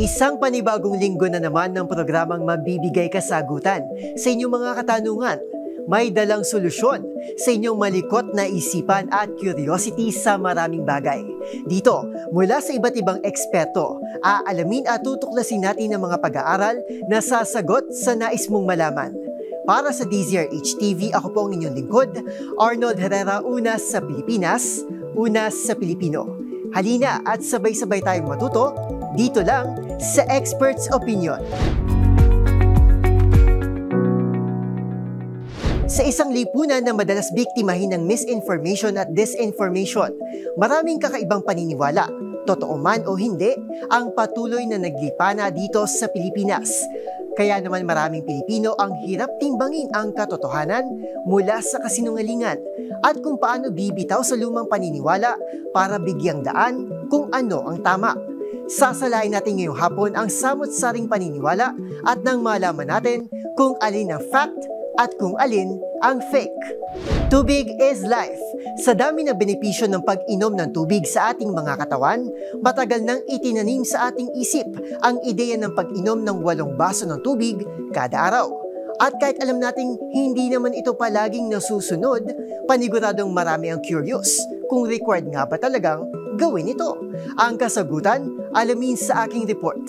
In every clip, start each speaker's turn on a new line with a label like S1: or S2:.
S1: Isang panibagong linggo na naman ng programang magbibigay kasagutan sa inyong mga katanungan. May dalang solusyon sa inyong malikot na isipan at curiosity sa maraming bagay. Dito, mula sa iba't ibang eksperto, aalamin at tutuklasin natin ang mga pag-aaral na sasagot sa nais mong malaman. Para sa DZRH TV, ako po ang inyong lingkod, Arnold Herrera, una sa Pilipinas, una sa Pilipino. Halina at sabay-sabay tayong matuto dito lang sa Expert's Opinion. Sa isang lipunan na madalas biktimahin ng misinformation at disinformation, maraming kakaibang paniniwala, totoo man o hindi, ang patuloy na naglipana dito sa Pilipinas. Kaya naman maraming Pilipino ang hirap timbangin ang katotohanan mula sa kasinungalingan at kung paano bibitaw sa lumang paniniwala para bigyang daan kung ano ang tama. Sasalain natin ngayong hapon ang samot-saring paniniwala at nang malaman natin kung alin ang fact at kung alin ang fake. Tubig is life. Sa dami ng benepisyo ng pag-inom ng tubig sa ating mga katawan, matagal nang itinanim sa ating isip ang ideya ng pag-inom ng 8 baso ng tubig kada araw. At kahit alam nating hindi naman ito palaging nasusunod, paniguradong marami ang curious kung required nga ba talagang gawin ito. Ang kasagutan, alamin sa aking report.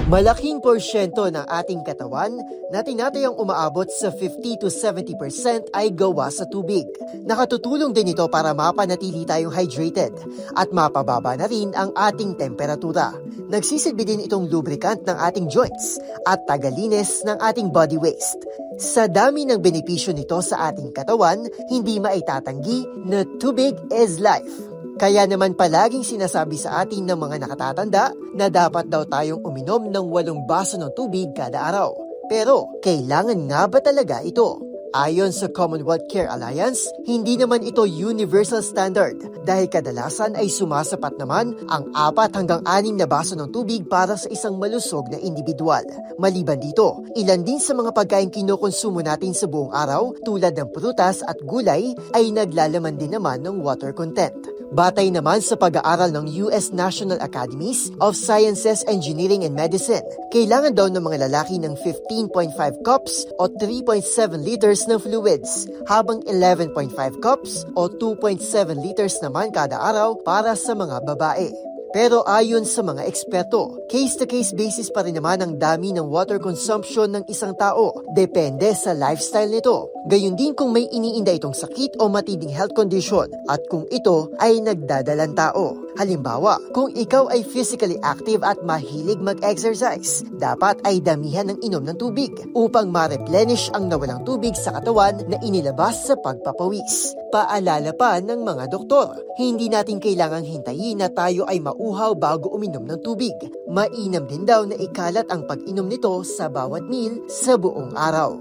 S1: Malaking porsyento ng ating katawan na tinatayang umaabot sa 50 to 70% ay gawa sa tubig. Nakatutulong din ito para mapanatili tayong hydrated at mapababa na rin ang ating temperatura. Nagsisilbi din itong lubricant ng ating joints at tagalinis ng ating body waste. Sa dami ng benepisyo nito sa ating katawan, hindi maitatanggi na tubig is life. Kaya naman palaging sinasabi sa atin ng mga nakatatanda na dapat daw tayong uminom ng 8 baso ng tubig kada araw. Pero kailangan nga ba talaga ito? Ayon sa Commonwealth Care Alliance, hindi naman ito universal standard dahil kadalasan ay sumasapat naman ang 4 hanggang 6 na baso ng tubig para sa isang malusog na individual. Maliban dito, ilan din sa mga pagkain kinukonsumo natin sa buong araw tulad ng prutas at gulay ay naglalaman din naman ng water content. Batay naman sa pag-aaral ng US National Academies of Sciences, Engineering and Medicine, kailangan daw ng mga lalaki ng 15.5 cups o 3.7 liters ng fluids, habang 11.5 cups o 2.7 liters naman kada araw para sa mga babae. Pero ayon sa mga eksperto, case-to-case basis pa rin naman ang dami ng water consumption ng isang tao. Depende sa lifestyle nito. Gayun din kung may iniinda itong sakit o matinding health condition at kung ito ay nagdadalang tao. Halimbawa, kung ikaw ay physically active at mahilig mag-exercise, dapat ay damihan ng inom ng tubig upang ma-replenish ang nawalang tubig sa katawan na inilabas sa pagpapawis. Paalala pa ng mga doktor, hindi natin kailangang hintayin na tayo ay mauhaw bago uminom ng tubig. Mainam din daw na ikalat ang pag-inom nito sa bawat meal sa buong araw.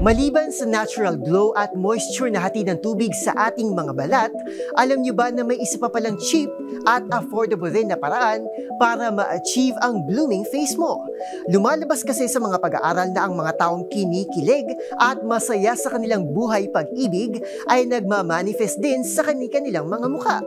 S1: Maliban sa natural glow at moisture na hatid ng tubig sa ating mga balat, alam niyo ba na may isa pa palang cheap at affordable rin na paraan para ma-achieve ang blooming face mo? Lumalabas kasi sa mga pag-aaral na ang mga taong kinikilig at masaya sa kanilang buhay pag-ibig ay nagmamanifest din sa kanilang mga mukha.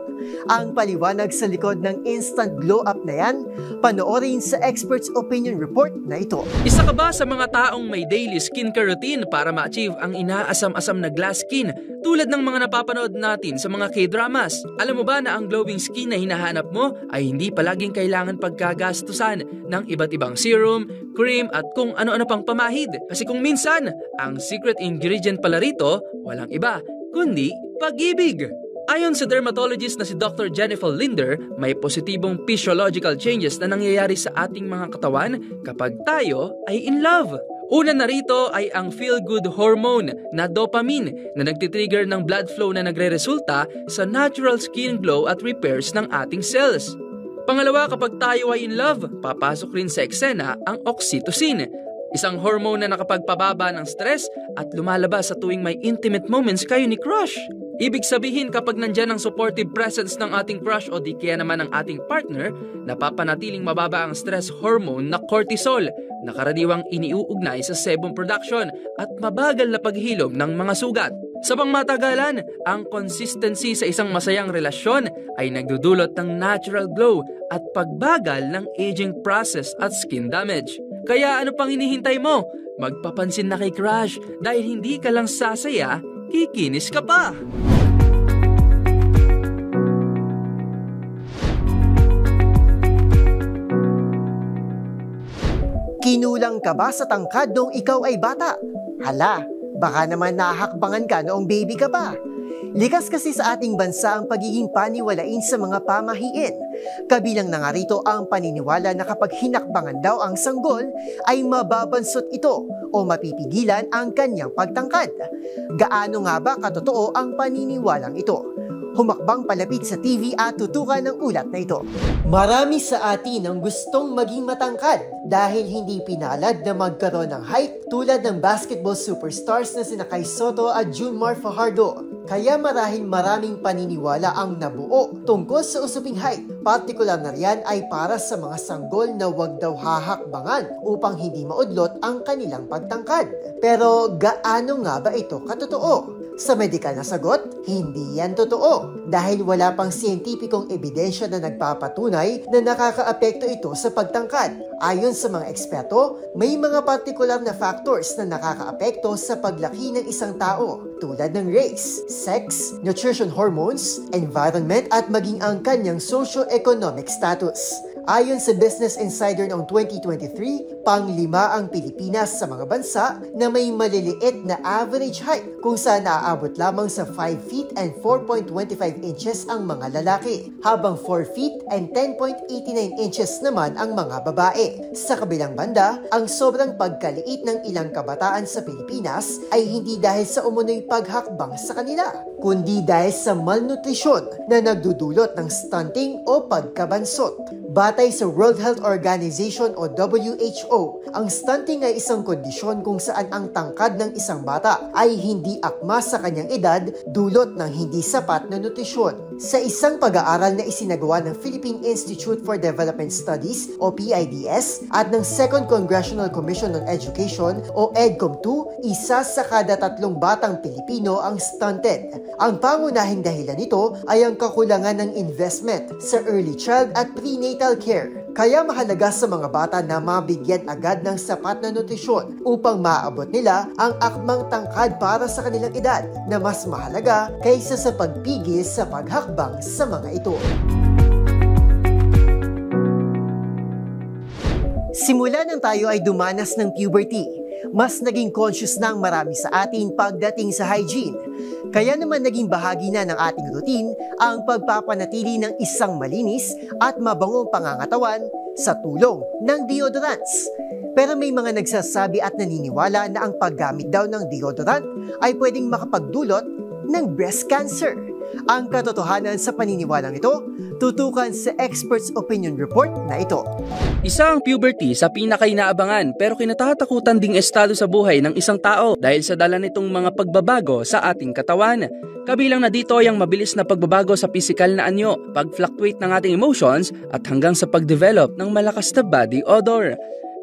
S1: Ang paliwanag sa likod ng instant glow up na yan, panoorin sa Expert's Opinion Report na ito.
S2: Isa ka ba sa mga taong may daily skincare routine para ma-achieve ang inaasam-asam na glass skin tulad ng mga napapanood natin sa mga K-dramas? Alam mo ba na ang glowing skin na hinahanap mo ay hindi palaging kailangan pagkagastusan ng iba't ibang serum, cream at kung ano-ano pang pamahid? Kasi kung minsan, ang secret ingredient pala rito, walang iba, kundi pag-ibig. Ayon sa dermatologist na si Dr. Jennifer Linder, may positibong physiological changes na nangyayari sa ating mga katawan kapag tayo ay in love. Una na rito ay ang feel-good hormone na dopamine na nagtitrigger ng blood flow na nagre-resulta sa natural skin glow at repairs ng ating cells. Pangalawa, kapag tayo ay in love, papasok rin sa eksena ang oxytocin, isang hormone na nakapagpababa ng stress at lumalabas sa tuwing may intimate moments kayo ni crush. Ibig sabihin kapag nandyan ang supportive presence ng ating crush o di kaya naman ng ating partner, napapanatiling mababa ang stress hormone na cortisol na karaniwang iniuugnay sa sebum production at mabagal na paghilom ng mga sugat. Sa pangmatagalan, ang consistency sa isang masayang relasyon ay nagdudulot ng natural glow at pagbagal ng aging process at skin damage. Kaya ano pang hinihintay mo? Magpapansin na kay crush dahil hindi ka lang sasaya, kikinis ka pa!
S1: Kinulang ka ba sa tangkad noong ikaw ay bata? Hala, baka naman nahakbangan ka noong baby ka pa. Likas kasi sa ating bansa ang pagiging paniwalain sa mga pamahiin. Kabilang na nga rito ang paniniwala na kapag hinakbangan daw ang sanggol, ay mababansot ito o mapipigilan ang kanyang pagtangkad. Gaano nga ba katotoo ang paniniwalang ito? Humakbang palapit sa TV at tutukan ng ulat na ito. Marami sa atin ang gustong maging matangkad dahil hindi pinalad na magkaroon ng height tulad ng basketball superstars na sina Kai Sotto at Junmar Fajardo. Kaya marahil maraming paniniwala ang nabuo tungkol sa usaping height. Partikular na riyan ay para sa mga sanggol na wag daw hahakbangan upang hindi maudlot ang kanilang pagtangkad. Pero gaano nga ba ito katotoo? Sa medikal na sagot, hindi yan totoo dahil wala pang siyentipikong ebidensya na nagpapatunay na nakakaapekto ito sa pagtangkad. Ayon sa mga eksperto, may mga partikular na factors na nakakaapekto sa paglaki ng isang tao tulad ng race, sex, nutrition hormones, environment at maging ang kanyang socio-economic status. Ayon sa Business Insider noong 2023, pang-5 ang Pilipinas sa mga bansa na may maliliit na average height kung saan naaabot lamang sa 5 feet and 4.25 inches ang mga lalaki, habang 4 feet and 10.89 inches naman ang mga babae. Sa kabilang banda, ang sobrang pagkaliit ng ilang kabataan sa Pilipinas ay hindi dahil sa umunoy paghakbang sa kanila, kundi dahil sa malnutrisyon na nagdudulot ng stunting o pagkabansot. Batay sa World Health Organization o WHO, ang stunting ay isang kondisyon kung saan ang tangkad ng isang bata ay hindi akma sa kanyang edad dulot ng hindi sapat na nutrisyon. Sa isang pag-aaral na isinagawa ng Philippine Institute for Development Studies o PIDS at ng Second Congressional Commission on Education o EDCOM2, isa sa kada 3 batang Pilipino ang stunted. Ang pangunahing dahilan nito ay ang kakulangan ng investment sa early child at prenatal care. Kaya mahalaga sa mga bata na mabigyan agad ng sapat na nutrisyon upang maabot nila ang akmang tangkad para sa kanilang edad na mas mahalaga kaysa sa pagpigil sa paghakbang sa mga ito. Simula nang tayo ay dumanas ng puberty, mas naging conscious na ang marami sa atin pagdating sa hygiene. Kaya naman naging bahagi na ng ating routine ang pagpapanatili ng isang malinis at mabangong pangangatawan sa tulong ng deodorants. Pero may mga nagsasabi at naniniwala na ang paggamit daw ng deodorant ay pwedeng makapagdulot ng breast cancer. Ang katotohanan sa paniniwalang ito, tutukan sa Experts Opinion Report na ito.
S2: Isa ang puberty sa pinakainaabangan pero kinatatakutan ding estado sa buhay ng isang tao dahil sa dala nitong mga pagbabago sa ating katawan. Kabilang na dito ay ang mabilis na pagbabago sa pisikal na anyo, pag-fluctuate ng ating emotions at hanggang sa pag-develop ng malakas na body odor.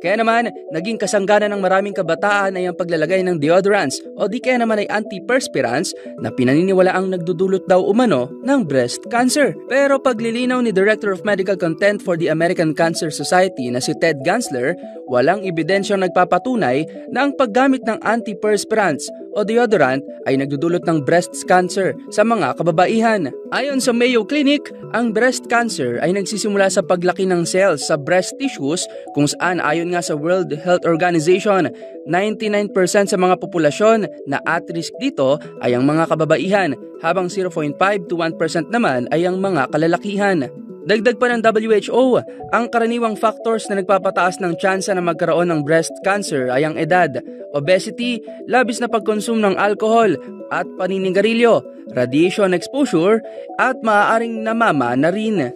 S2: Kaya naman, naging kasanggana ng maraming kabataan ay ang paglalagay ng deodorants o di kaya naman ay antiperspirants na pinaniniwalaang nagdudulot daw umano ng breast cancer. Pero paglilinaw ni Director of Medical Content for the American Cancer Society na si Ted Gansler, walang ebidensyang nagpapatunay na ang paggamit ng antiperspirants o deodorant ay nagdudulot ng breast cancer sa mga kababaihan. Ayon sa Mayo Clinic, ang breast cancer ay nagsisimula sa paglaki ng cells sa breast tissues kung saan ayon nga sa World Health Organization, 99% sa mga populasyon na at risk dito ay ang mga kababaihan habang 0.5 to 1% naman ay ang mga kalalakihan. Dagdag pa ng WHO, ang karaniwang factors na nagpapataas ng tsansa na magkaroon ng breast cancer ay ang edad, obesity, labis na pagkonsume ng alcohol at paninigarilyo, radiation exposure at maaaring namama na rin.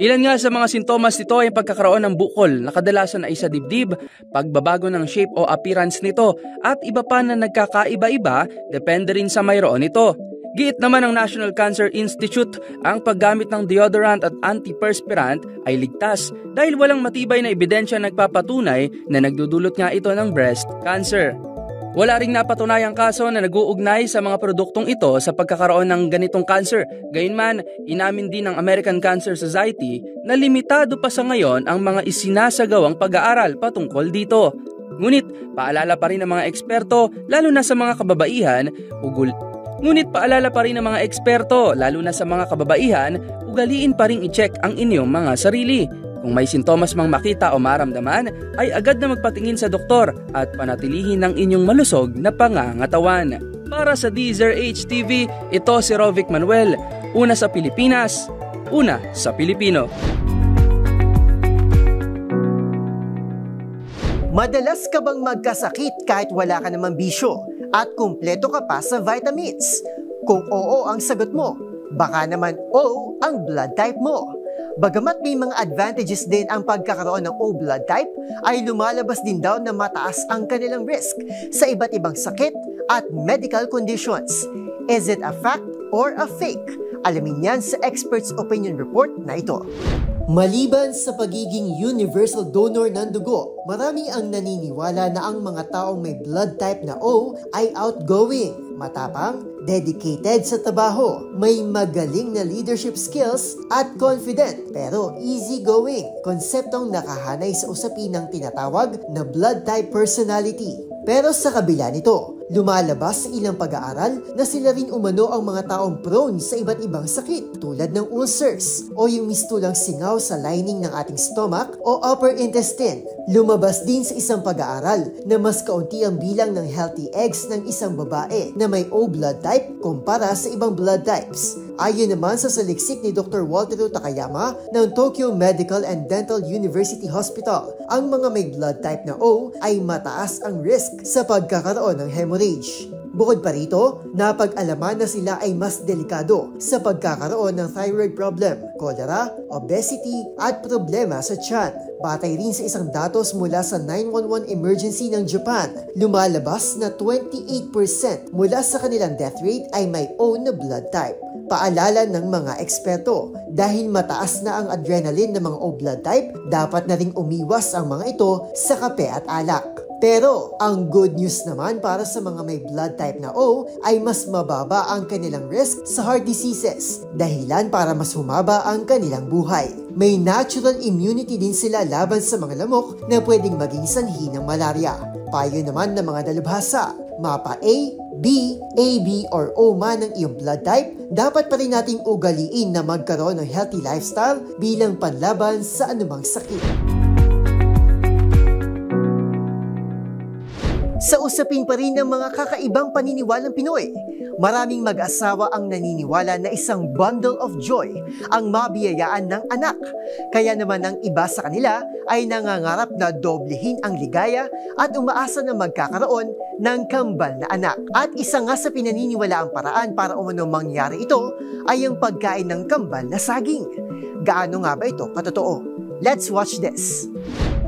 S2: Ilan nga sa mga sintomas nito ay pagkakaroon ng bukol na kadalasan ay sa dibdib, pagbabago ng shape o appearance nito at iba pa na nagkakaiba-iba depende rin sa mayroon nito. Giit naman ng National Cancer Institute, ang paggamit ng deodorant at antiperspirant ay ligtas dahil walang matibay na ebidensya nagpapatunay na nagdudulot nga ito ng breast cancer. Wala ring napatunayang kaso na nag-uugnay sa mga produktong ito sa pagkakaroon ng ganitong cancer. Gayunman, inamin din ng American Cancer Society na limitado pa sa ngayon ang mga isinasagawang pag-aaral patungkol dito. Ngunit paalala pa rin ng mga eksperto, lalo na sa mga kababaihan, ugaliin pa rin i-check ang inyong mga sarili. Kung may sintomas mang makita o maramdaman, ay agad na magpatingin sa doktor at panatilihin ang inyong malusog na pangangatawan. Para sa DZRH TV, ito si Rovic Manuel. Una sa Pilipinas, una sa Pilipino.
S1: Madalas ka bang magkasakit kahit wala ka namang bisyo at kumpleto ka pa sa vitamins? Kung oo ang sagot mo, baka naman O ang blood type mo. Bagamat may mga advantages din ang pagkakaroon ng O blood type, ay lumalabas din daw na mataas ang kanilang risk sa iba't ibang sakit at medical conditions. Is it a fact or a fake? Alamin yan sa Experts Opinion Report na ito. Maliban sa pagiging universal donor ng dugo, marami ang naniniwala na ang mga taong may blood type na O ay outgoing, matapang, dedicated sa trabaho, may magaling na leadership skills at confident pero easygoing, konseptong nakahanay sa usapin ng tinatawag na blood type personality. Pero sa kabila nito, lumalabas sa ilang pag-aaral na sila rin umano ang mga taong prone sa iba't ibang sakit tulad ng ulcers o yung mistulang singaw sa lining ng ating stomach o upper intestine. Lumabas din sa isang pag-aaral na mas kaunti ang bilang ng healthy eggs ng isang babae na may O blood type kumpara sa ibang blood types. Ayon naman sa saliksik ni Dr. Walter Takayama ng Tokyo Medical and Dental University Hospital, ang mga may blood type na O ay mataas ang risk sa pagkakaroon ng hemorrhage. Bukod pa rito, napag-alaman na sila ay mas delikado sa pagkakaroon ng thyroid problem, cholera, obesity at problema sa tiyan. Batay rin sa isang datos mula sa 911 emergency ng Japan, lumalabas na 28% mula sa kanilang death rate ay may O na blood type. Paalala ng mga eksperto, dahil mataas na ang adrenaline ng mga O blood type, dapat na ring umiwas ang mga ito sa kape at alak. Pero ang good news naman para sa mga may blood type na O ay mas mababa ang kanilang risk sa heart diseases, dahilan para mas humaba ang kanilang buhay. May natural immunity din sila laban sa mga lamok na pwedeng maging sanhi ng malaria. Payo naman ng mga dalubhasa, mapa A, B, AB or O man ang iyong blood type, dapat pa rin nating ugaliin na magkaroon ng healthy lifestyle bilang panlaban sa anumang sakit. Sa usapin pa rin ng mga kakaibang paniniwalang Pinoy, maraming mag-asawa ang naniniwala na isang bundle of joy ang mabiyayaan ng anak. Kaya naman ang iba sa kanila ay nangangarap na doblehin ang ligaya at umaasa na magkakaroon ng kambal na anak. At isa nga sa pinaniniwalaang paraan para umano mangyari ito ay ang pagkain ng kambal na saging. Gaano nga ba ito katotoo? Let's watch this.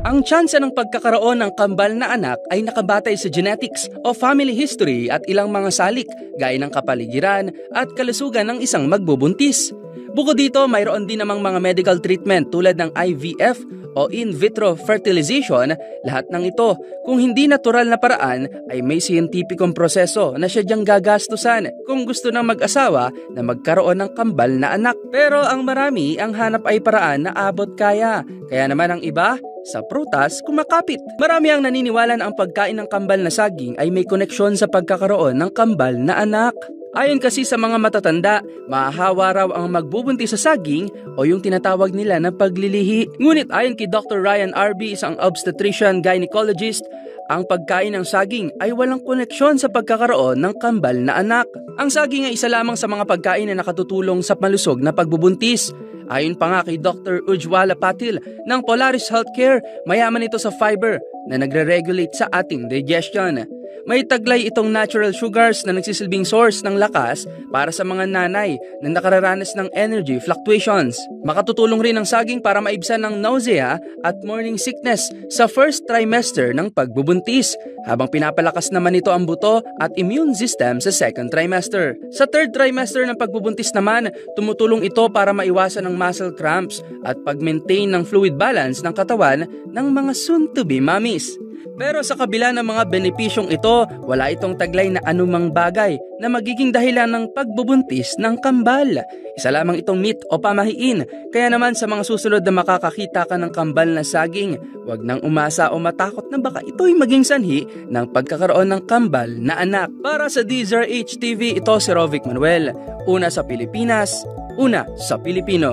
S2: Ang tsansa ng pagkakaroon ng kambal na anak ay nakabatay sa genetics o family history at ilang mga salik gaya ng kapaligiran at kalusugan ng isang magbubuntis. Bukod dito, mayroon din namang mga medical treatment tulad ng IVF o in vitro fertilization. Lahat ng ito, kung hindi natural na paraan, ay may siyentipikong proseso na sadyang gagastusan kung gusto ng mag-asawa na magkaroon ng kambal na anak. Pero ang marami, ang hanap ay paraan na abot kaya. Kaya naman ang iba, sa prutas, kumakapit. Marami ang naniniwala na ang pagkain ng kambal na saging ay may koneksyon sa pagkakaroon ng kambal na anak. Ayon kasi sa mga matatanda, mahahawa raw ang magbubuntis sa saging o yung tinatawag nila na paglilihi. Ngunit ayon kay Dr. Ryan RB, isang obstetrician gynecologist, ang pagkain ng saging ay walang koneksyon sa pagkakaroon ng kambal na anak. Ang saging ay isa lamang sa mga pagkain na nakatutulong sa malusog na pagbubuntis. Ayon pa nga kay Dr. Ujwala Patil ng Polaris Healthcare, mayaman ito sa fiber na nagre-regulate sa ating digestion. May taglay itong natural sugars na nagsisilbing source ng lakas para sa mga nanay na nakararanas ng energy fluctuations. Makatutulong rin ang saging para maibsan ng nausea at morning sickness sa first trimester ng pagbubuntis, habang pinapalakas naman ito ang buto at immune system sa second trimester. Sa third trimester ng pagbubuntis naman, tumutulong ito para maiwasan ng muscle cramps at pag-maintain ng fluid balance ng katawan ng mga soon-to-be mommies. Pero sa kabila ng mga benepisyong ito, wala itong taglay na anumang bagay na magiging dahilan ng pagbubuntis ng kambal. Isa lamang itong myth o pamahiin. Kaya naman sa mga susunod na makakakita ka ng kambal na saging, huwag nang umasa o matakot na baka ito'y maging sanhi ng pagkakaroon ng kambal na anak. Para sa DZRH TV, ito si Rovic Manuel. Una sa Pilipinas, una sa Pilipino.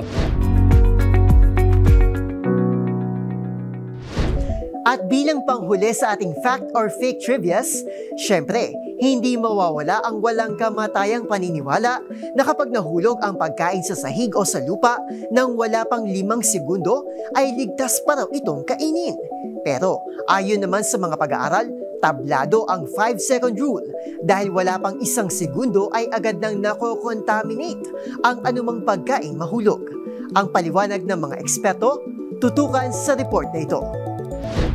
S1: At bilang panghuli sa ating fact or fake trivias, syempre, hindi mawawala ang walang kamatayang paniniwala na kapag nahulog ang pagkain sa sahig o sa lupa nang wala pang 5 segundo, ay ligtas pa raw itong kainin. Pero ayon naman sa mga pag-aaral, tablado ang 5-second rule dahil wala pang 1 segundo ay agad nang nako-contaminate ang anumang pagkain mahulog. Ang paliwanag ng mga eksperto, tutukan sa report na ito.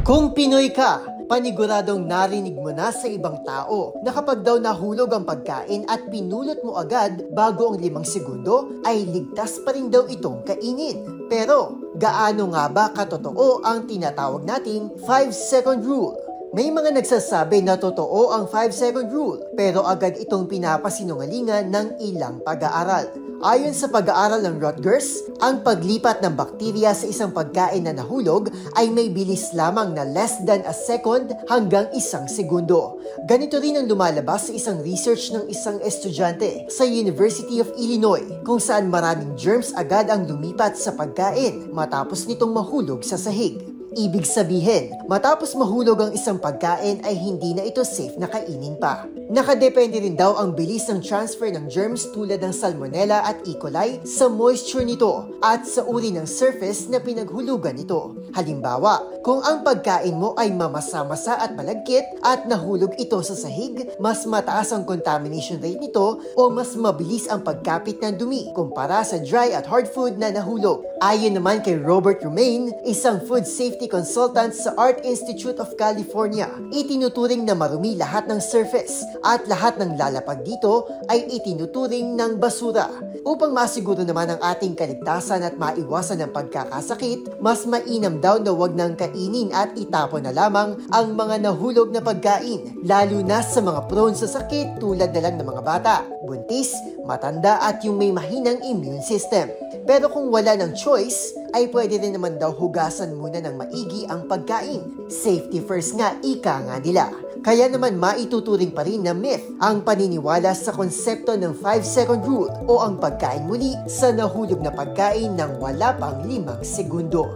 S1: Kung Pinoy ka, paniguradong narinig mo na sa ibang tao na kapag daw nahulog ang pagkain at pinulot mo agad bago ang 5 segundo, ay ligtas pa rin daw itong kainin. Pero, gaano nga ba katotoo ang tinatawag nating 5-second rule? May mga nagsasabi na totoo ang 5-second rule, pero agad itong pinapasinungalingan ng ilang pag-aaral. Ayon sa pag-aaral ng Rutgers, ang paglipat ng bakterya sa isang pagkain na nahulog ay may bilis lamang na less than a second hanggang 1 segundo. Ganito rin ang lumalabas sa isang research ng isang estudyante sa University of Illinois, kung saan maraming germs agad ang lumipat sa pagkain matapos nitong mahulog sa sahig. Ibig sabihin, matapos mahulog ang isang pagkain ay hindi na ito safe na kainin pa. Nakadepende rin daw ang bilis ng transfer ng germs tulad ng Salmonella at E. coli sa moisture nito at sa uri ng surface na pinaghulugan nito. Halimbawa, kung ang pagkain mo ay mamasa-masa at malagkit at nahulog ito sa sahig, mas mataas ang contamination rate nito o mas mabilis ang pagkapit ng dumi kumpara sa dry at hard food na nahulog. Ayon naman kay Robert Romaine, isang food safety consultant sa Art Institute of California, itinuturing na marumi lahat ng surface at lahat ng lalapag dito ay itinuturing ng basura. Upang masiguro naman ang ating kaligtasan at maiwasan ang pagkakasakit, mas mainam daw na wag nang kainin at itapon na lamang ang mga nahulog na pagkain, lalo na sa mga prone sa sakit tulad na lang ng mga bata, buntis, matanda at yung may mahinang immune system. Pero kung wala ng choice, ay pwede rin naman daw hugasan muna ng maigi ang pagkain. Safety first nga, ika nga nila. Kaya naman maituturing pa rin na myth ang paniniwala sa konsepto ng 5-second rule o ang pagkain muli sa nahulog na pagkain ng wala pang 5 segundo.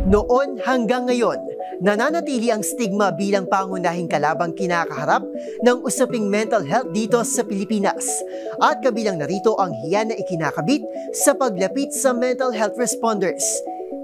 S1: Noon hanggang ngayon, nananatili ang stigma bilang pangunahing kalabang kinakaharap ng usaping mental health dito sa Pilipinas. At kabilang narito ang hiya na ikinakabit sa paglapit sa mental health responders.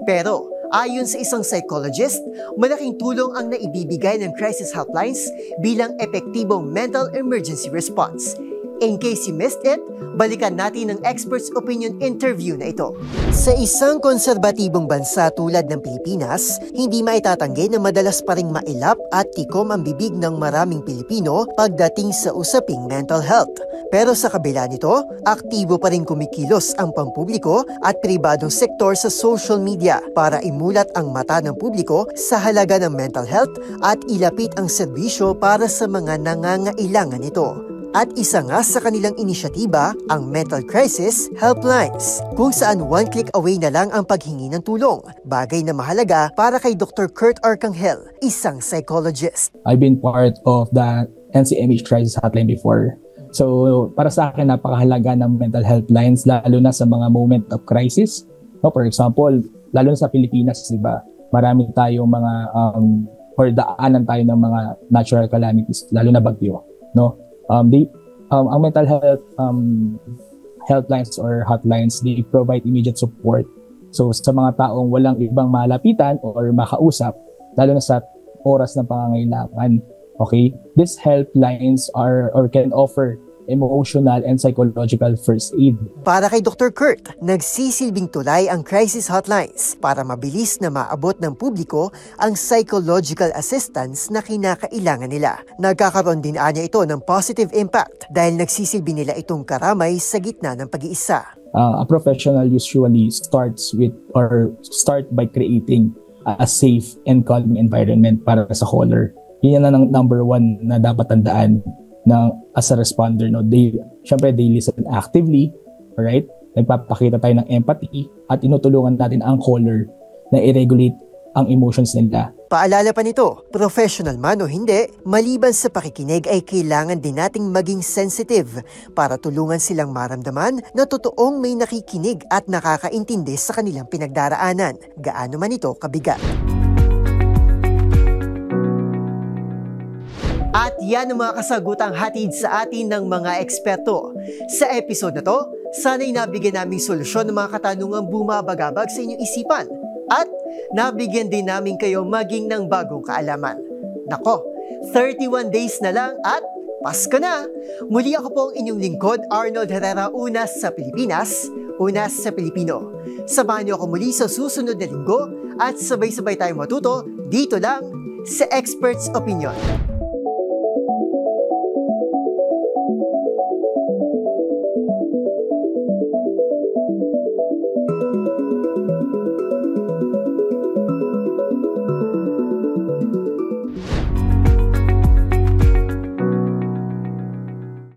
S1: Pero, ayon sa isang psychologist, malaking tulong ang naibibigay ng crisis helplines bilang epektibong mental emergency response. In case you missed it, balikan natin ang expert's opinion interview na ito. Sa isang konserbatibong bansa tulad ng Pilipinas, hindi maitatanggi na madalas pa ring mailap at tikom ang bibig ng maraming Pilipino pagdating sa usaping mental health. Pero sa kabila nito, aktibo pa rin kumikilos ang pampubliko at pribadong sektor sa social media para imulat ang mata ng publiko sa halaga ng mental health at ilapit ang serbisyo para sa mga nangangailangan nito. At isa nga sa kanilang inisyatiba, ang Mental Crisis Helplines, kung saan one click away na lang ang paghingi ng tulong. Bagay na mahalaga para kay Dr. Kurt Arcangel, isang psychologist.
S3: I've been part of the NCMH Crisis Hotline before. So para sa akin, napakahalaga ng mental health lines lalo na sa mga moment of crisis. No, for example, lalo na sa Pilipinas, diba? Marami tayong mga or daanan tayo ng mga natural calamities, lalo na bagyo, no? Ang mental health helplines or hotlines, they provide immediate support. So sa mga taong walang ibang malapitan or makausap, lalo na sa oras ng pangangailangan, okay? These helplines are or can offer emotional and psychological first aid.
S1: Para kay Dr. Kurt, nagsisilbing tulay ang crisis hotlines para mabilis na maabot ng publiko ang psychological assistance na kinakailangan nila. Nagkakaroon din anya ito ng positive impact dahil nagsisilbi nila itong karamay sa gitna ng pag-iisa.
S3: A professional usually start by creating a safe and calming environment para sa caller. Yan ang number one na dapat tandaan na as a responder, no? Syempre, they listen actively, alright? Nagpapakita tayo ng empathy at inutulungan natin ang caller na i-regulate ang emotions nila.
S1: Paalala pa nito, professional man o hindi, maliban sa pakikinig ay kailangan din nating maging sensitive para tulungan silang maramdaman na totoong may nakikinig at nakakaintindi sa kanilang pinagdaraanan, gaano man ito kabigat. At yan ang mga kasagutang hatid sa atin ng mga eksperto. Sa episode na to, sana'y nabigyan naming solusyon ng mga katanungang bumabagabag sa inyong isipan at nabigyan din namin kayo maging ng bagong kaalaman. Nako, 31 days na lang at Pasko na! Muli ako po ang inyong lingkod, Arnold Herrera, una sa Pilipinas, una sa Pilipino. Samahan niyo ako muli sa susunod na linggo at sabay-sabay tayong matuto dito lang sa Expert's Opinion.